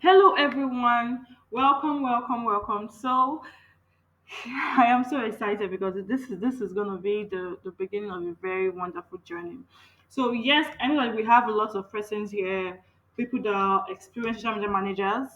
Hello, everyone. Welcome, welcome, welcome. I am so excited because this is going to be the beginning of a very wonderful journey. So, yes, I know that we have a lot of persons here, people that are experienced social media managers,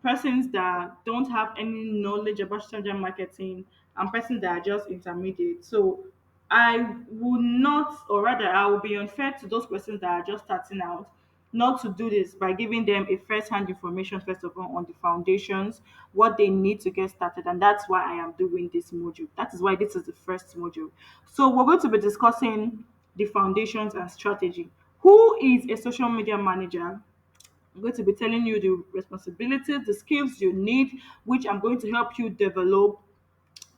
persons that don't have any knowledge about social media marketing, and persons that are just intermediate. So, I will not, or rather, I will be unfair to those persons that are just starting out not to do this by giving them a first-hand information first of all on the foundations, what they need to get started, and that's why I am doing this module. That is why this is the first module. So we're going to be discussing the foundations and strategy. Who is a social media manager? I'm going to be telling you the responsibilities, the skills you need, which I'm going to help you develop,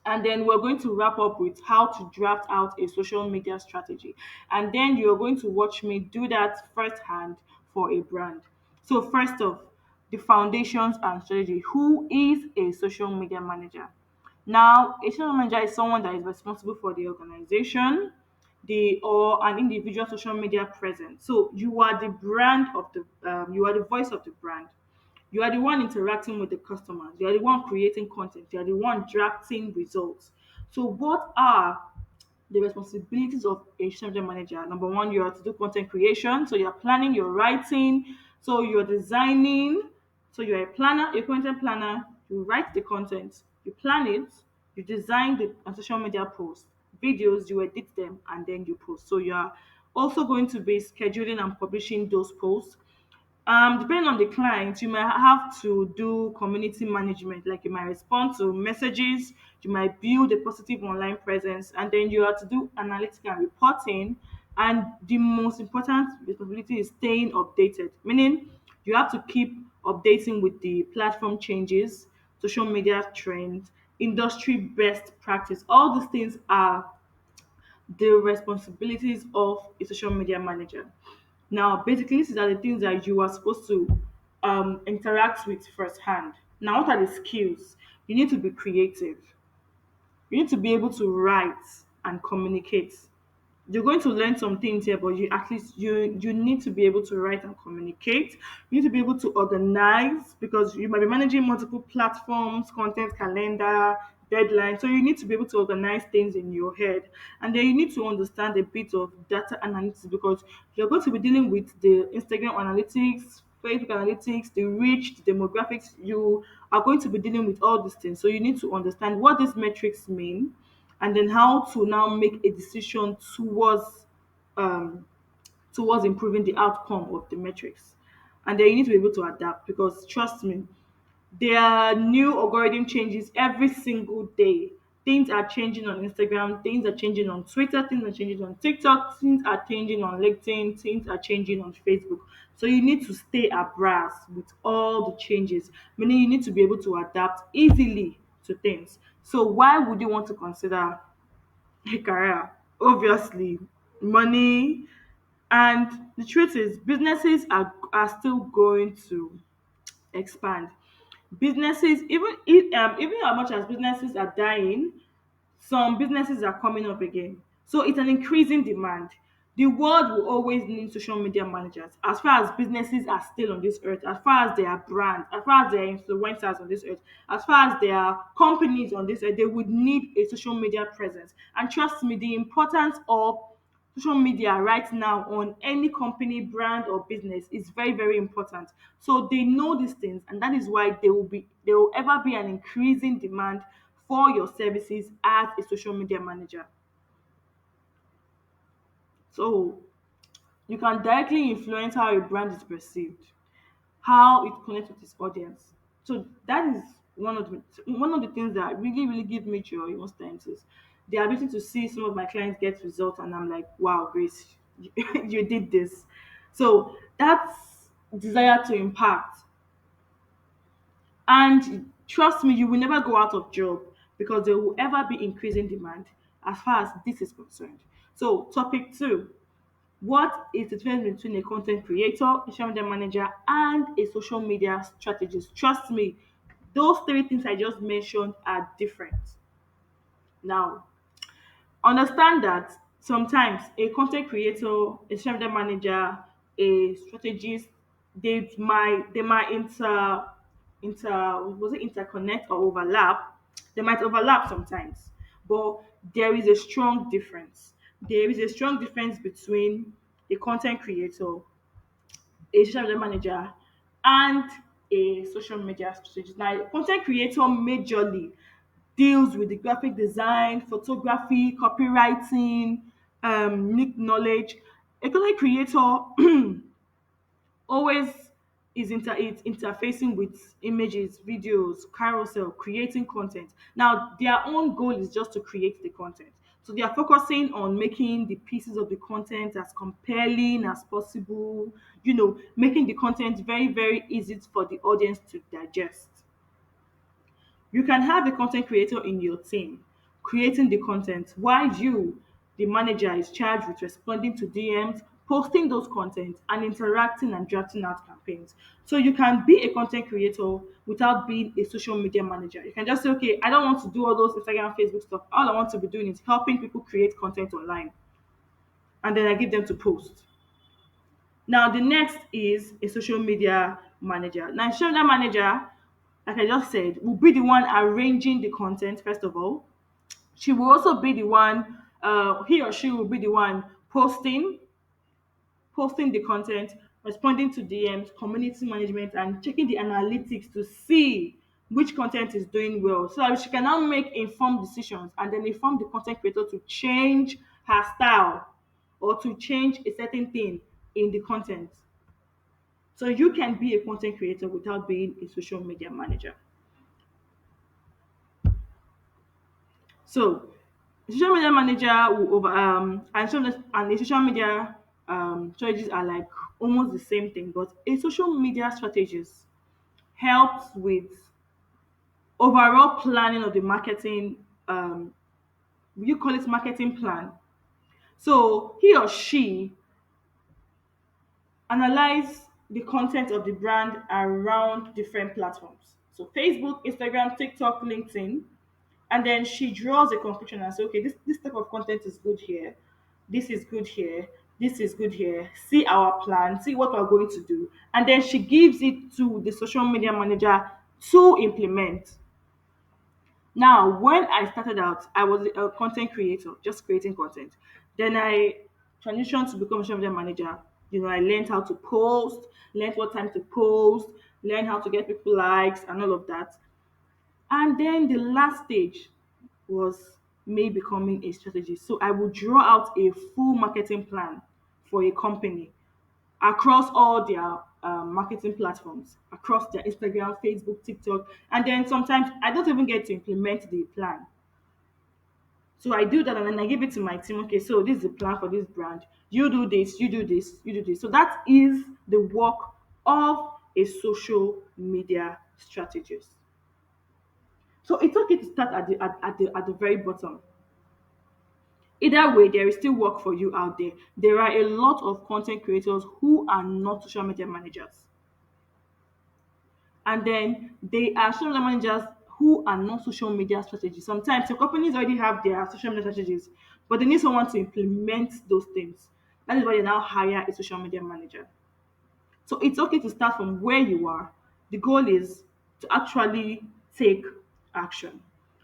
and then we're going to wrap up with how to draft out a social media strategy, and then you're going to watch me do that firsthand for a brand. So first off, the foundations and strategy. Who is a social media manager? Now, a social manager is someone that is responsible for the organization, the or an individual social media presence. So you are the brand of you are the voice of the brand. You are the one interacting with the customers. You are the one creating content. You are the one drafting results. So, what are the responsibilities of a social media manager? Number one, you have to do content creation. So, you're planning, you're writing, so you're designing. So, you're a planner, a content planner. You write the content, you plan it, you design the social media posts, videos, you edit them, and then you post. So, you are also going to be scheduling and publishing those posts. Depending on the client, you might have to do community management, like you might respond to messages, you might build a positive online presence, and then you have to do analytical and reporting. And the most important responsibility is staying updated, meaning you have to keep updating with the platform changes, social media trends, industry best practice. All these things are the responsibilities of a social media manager. Now, basically, these are the things that you are supposed to interact with firsthand. Now, what are the skills? You need to be creative. You need to be able to write and communicate. You're going to learn some things here, but you at least you need to be able to write and communicate. You need to be able to organize because you might be managing multiple platforms, content calendar, deadline. So you need to be able to organize things in your head. And then you need to understand a bit of data analytics because you're going to be dealing with the Instagram analytics, Facebook analytics, the reach, the demographics. You are going to be dealing with all these things. So you need to understand what these metrics mean and then how to now make a decision um towards improving the outcome of the metrics. And then you need to be able to adapt because trust me, there are new algorithm changes every single day. Things are changing on Instagram, things are changing on Twitter, things are changing on TikTok, things are changing on LinkedIn, things are changing on Facebook. So you need to stay abreast with all the changes, meaning you need to be able to adapt easily to things. So why would you want to consider a career? Obviously, money. And the truth is, businesses are still going to expand. Businesses, even as much as businesses are dying, some businesses are coming up again. So it's an increasing demand. The world will always need social media managers as far as businesses are still on this earth, as far as they are brands, as far as they are influencers on this earth, as far as they are companies on this earth, they would need a social media presence. And trust me, the importance of social media right now on any company, brand, or business is very, very important. So they know these things, and that is why there will ever be an increasing demand for your services as a social media manager. So you can directly influence how a brand is perceived, how it connects with its audience. So that is one of the things that really, really give me joy most times is the ability to see some of my clients get results, and I'm like, wow, Grace, you did this. So that's desire to impact. And trust me, you will never go out of job because there will ever be increasing demand as far as this is concerned. So, topic two, what is the difference between a content creator, a social media manager, and a social media strategist? Trust me, those three things I just mentioned are different. Now, understand that sometimes a content creator, a social media manager, a strategist, they might inter was it interconnect or overlap. They might overlap sometimes, but there is a strong difference. There is a strong difference between a content creator, a social media manager, and a social media strategist. Now, a content creator majorly deals with the graphic design, photography, copywriting, niche knowledge. A content creator always is interfacing with images, videos, carousel, creating content. Now, their own goal is just to create the content. So they are focusing on making the pieces of the content as compelling as possible, making the content very, very easy for the audience to digest. You can have a content creator in your team creating the content while you, the manager, is charged with responding to DMs, posting those content, and interacting and drafting out campaigns. So you can be a content creator without being a social media manager. You can just say, okay, I don't want to do all those Instagram, Facebook stuff. All I want to be doing is helping people create content online, and then I give them to post. Now, the next is a social media manager. Now, a social media manager, like I just said, will be the one arranging the content, first of all. She will also be the one, he or she will be the one posting the content, responding to DMs, community management, and checking the analytics to see which content is doing well, so that she can now make informed decisions and then inform the content creator to change her style or to change a certain thing in the content. So you can be a content creator without being a social media manager. So social media manager will over and a social media strategies are like almost the same thing, but a social media strategist helps with overall planning of the marketing. You call it marketing plan. So he or she analyze the content of the brand around different platforms. So Facebook, Instagram, TikTok, LinkedIn, and then she draws a conclusion and say, okay, this type of content is good here, this is good here, this is good here. See our plan, see what we're going to do, and then she gives it to the social media manager to implement. Now, when I started out, I was a content creator, just creating content. Then I transitioned to become a social media manager. I learned how to post, learned what time to post, learned how to get people likes and all of that. And then the last stage was me becoming a strategist. So I would draw out a full marketing plan for a company across all their marketing platforms, across their Instagram, Facebook, TikTok. And then sometimes I don't even get to implement the plan. So I do that and then I give it to my team. Okay, so this is the plan for this brand. You do this, you do this, you do this. So that is the work of a social media strategist. So it's okay to start at the very bottom. Either way, there is still work for you out there. There are a lot of content creators who are not social media managers. And then they are social media managers who are not social media strategists. Sometimes your companies already have their social media strategies, but they need someone to implement those things. That is why they now hire a social media manager. So it's okay to start from where you are. The goal is to actually take action.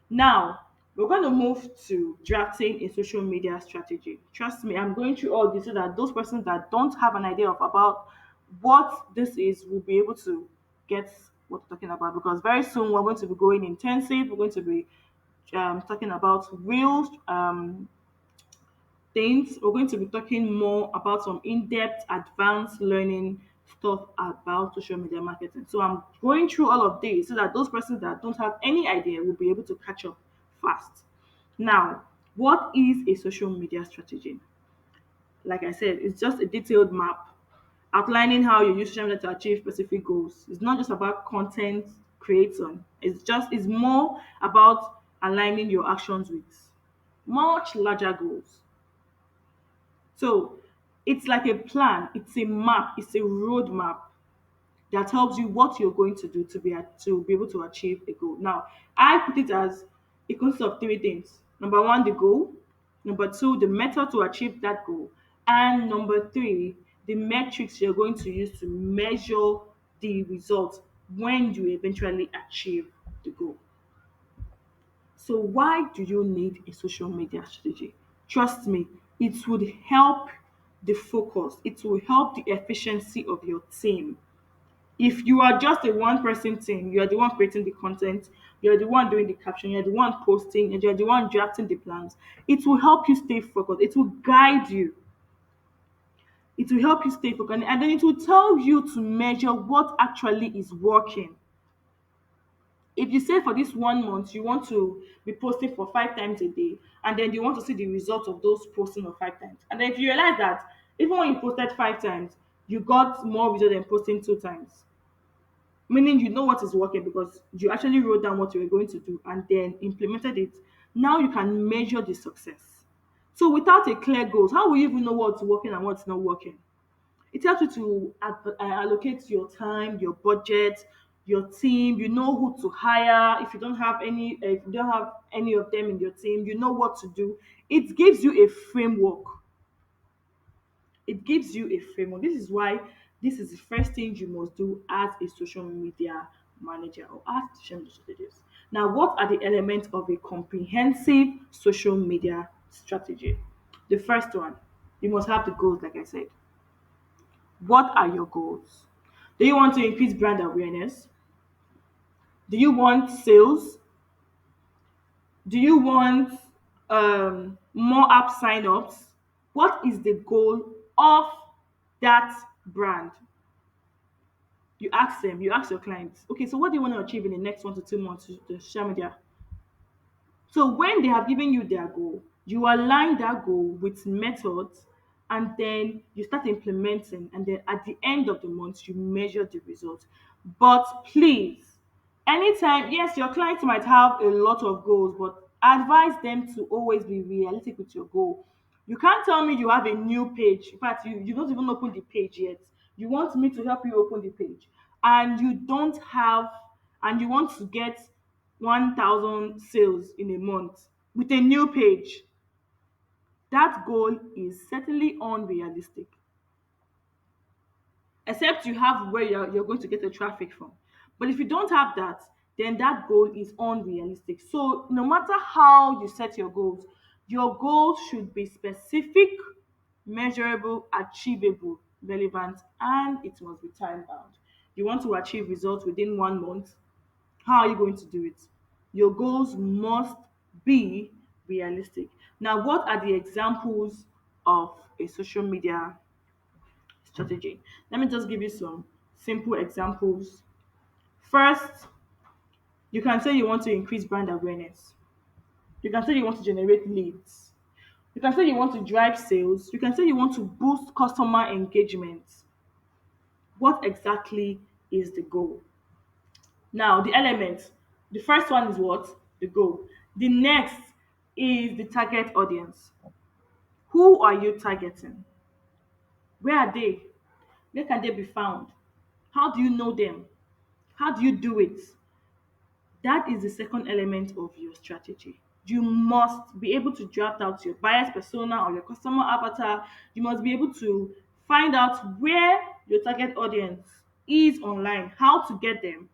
Now, we're going to move to drafting a social media strategy. Trust me, I'm going through all this so that those persons that don't have an idea of about what this is will be able to get what we're talking about, because very soon we're going to be going intensive. We're going to be talking about real things. We're going to be talking more about some in-depth advanced learning stuff about social media marketing. So I'm going through all of this so that those persons that don't have any idea will be able to catch up fast. Now, what is a social media strategy? Like I said, it's just a detailed map outlining how you use social media to achieve specific goals. It's not just about content creation. It's more about aligning your actions with much larger goals. So it's like a plan, it's a map, it's a roadmap that tells you what you're going to do to be able to achieve a goal. Now, I put it as it consists of three things. Number one, the goal. Number two, the method to achieve that goal. And number three, the metrics you're going to use to measure the results when you eventually achieve the goal. So, why do you need a social media strategy? Trust me, it would help the focus, it will help the efficiency of your team. If you are just a one person team, you are the one creating the content, you're the one doing the caption, you're the one posting, and you're the one drafting the plans, it will help you stay focused, it will guide you, it will help you stay focused, and then it will tell you to measure what actually is working. If you say for this 1 month you want to be posting for 5 times a day, and then you want to see the result of those posting of 5 times, and then if you realize that even when you posted 5 times you got more result than posting 2 times, meaning you know what is working because you actually wrote down what you were going to do and then implemented it. Now you can measure the success. So without a clear goals, how will you even know what's working and what's not working? It helps you to allocate your time, your budget, your team. You know who to hire. If you don't have any, if you don't have any of them in your team, you know what to do. It gives you a framework. It gives you a framework. This is why this is the first thing you must do as a social media manager or as a social media strategist. Now, what are the elements of a comprehensive social media strategy? The first one, you must have the goals, like I said. What are your goals? Do you want to increase brand awareness? Do you want sales? Do you want more app signups? What is the goal of that brand? You ask them, you ask your clients, okay, so what do you want to achieve in the next 1 to 2 months to the social media? So when they have given you their goal, you align that goal with methods, and then you start implementing, and then at the end of the month you measure the results. But please, anytime, yes, your clients might have a lot of goals, but advise them to always be realistic with your goal. You can't tell me you have a new page. In fact, you don't even open the page yet. You want me to help you open the page, and you don't have, and you want to get 1,000 sales in a month with a new page. That goal is certainly unrealistic, except you have where you're going to get the traffic from. But if you don't have that, then that goal is unrealistic. So no matter how you set your goals should be specific, measurable, achievable, relevant, and it must be time bound. You want to achieve results within 1 month. How are you going to do it? Your goals must be realistic. Now, what are the examples of a social media strategy? Let me just give you some simple examples. First, you can say you want to increase brand awareness. You can say you want to generate leads. You can say you want to drive sales. You can say you want to boost customer engagement. What exactly is the goal? Now, the elements. The first one is what? The goal. The next is the target audience. Who are you targeting? Where are they? Where can they be found? How do you know them? How do you do it? That is the second element of your strategy. You must be able to draft out your buyer's persona or your customer avatar. You must be able to find out where your target audience is online, how to get them.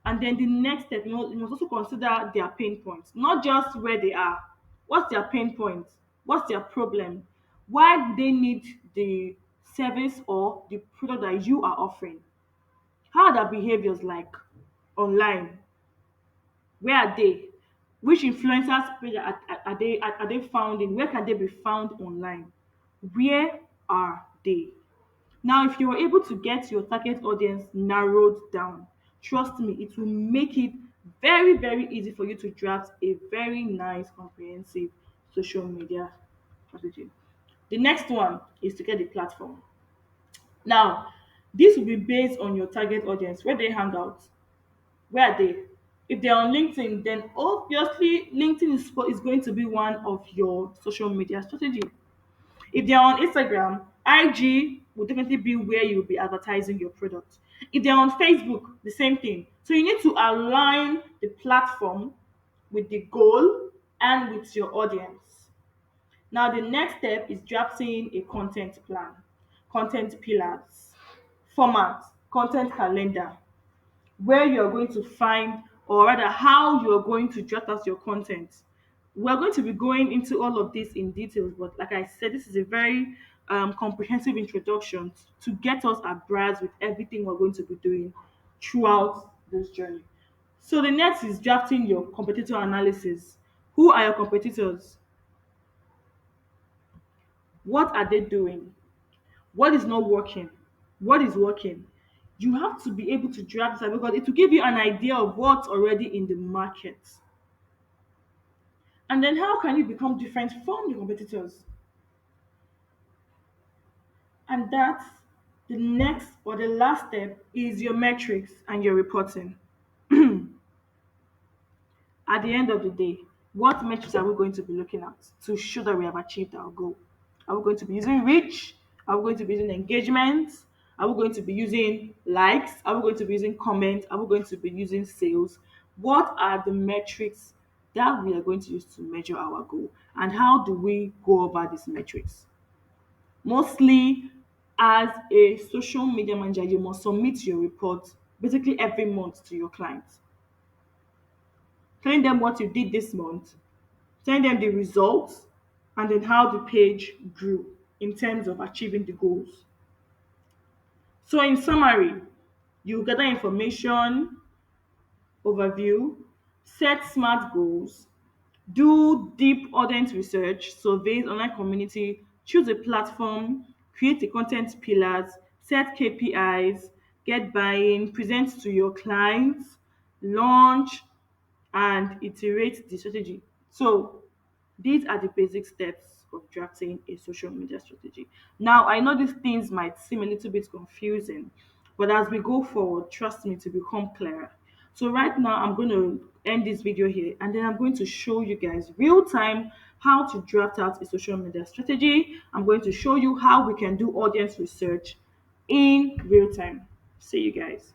And then the next step, you must also consider their pain points, not just where they are. What's their pain point? What's their problem? Why do they need the service or the product that you are offering? How are their behaviors like online? Where are they? Which influencers page are they found in? Where can they be found online? Where are they? Now, if you are able to get your target audience narrowed down, trust me, it will make it very, very easy for you to draft a very nice, comprehensive social media strategy. The next one is to get the platform. Now, this will be based on your target audience, where they hang out. Where are they? If they're on LinkedIn, then obviously LinkedIn is going to be one of your social media strategy. If they're on Instagram, IG will definitely be where you'll be advertising your product. If they're on Facebook, the same thing. So you need to align the platform with the goal and with your audience. Now, the next step is drafting a content plan. content pillars, format, content calendar, where you're going to find, or rather how you're going to draft out your content. We're going to be going into all of this in details, but like I said, this is a very comprehensive introduction to get us abreast with everything we're going to be doing throughout this journey. So the next is drafting your competitor analysis. Who are your competitors? What are they doing? What is not working? What is working? You have to be able to draft this out because it will give you an idea of what's already in the market. And then how can you become different from your competitors? And that's the next or the last step is your metrics and your reporting. At the end of the day, what metrics are we going to be looking at to show that we have achieved our goal? Are we going to be using reach? Are we going to be using engagement? Are we going to be using likes? Are we going to be using comments? Are we going to be using sales? What are the metrics that we are going to use to measure our goal? And how do we go about these metrics? Mostly, as a social media manager, you must submit your report basically every month to your clients, telling them what you did this month, telling them the results, and then how the page grew in terms of achieving the goals. So, in summary, you gather information, overview, set smart goals, do deep audience research, surveys, online community, choose a platform, create the content pillars, set KPIs, get buy-in, present to your clients, launch, and iterate the strategy. So these are the basic steps of drafting a social media strategy. Now, I know these things might seem a little bit confusing, but as we go forward, trust me to become clearer. So right now, I'm going to end this video here, and then I'm going to show you guys real time how to draft out a social media strategy. I'm going to show you how we can do audience research in real time. See you guys.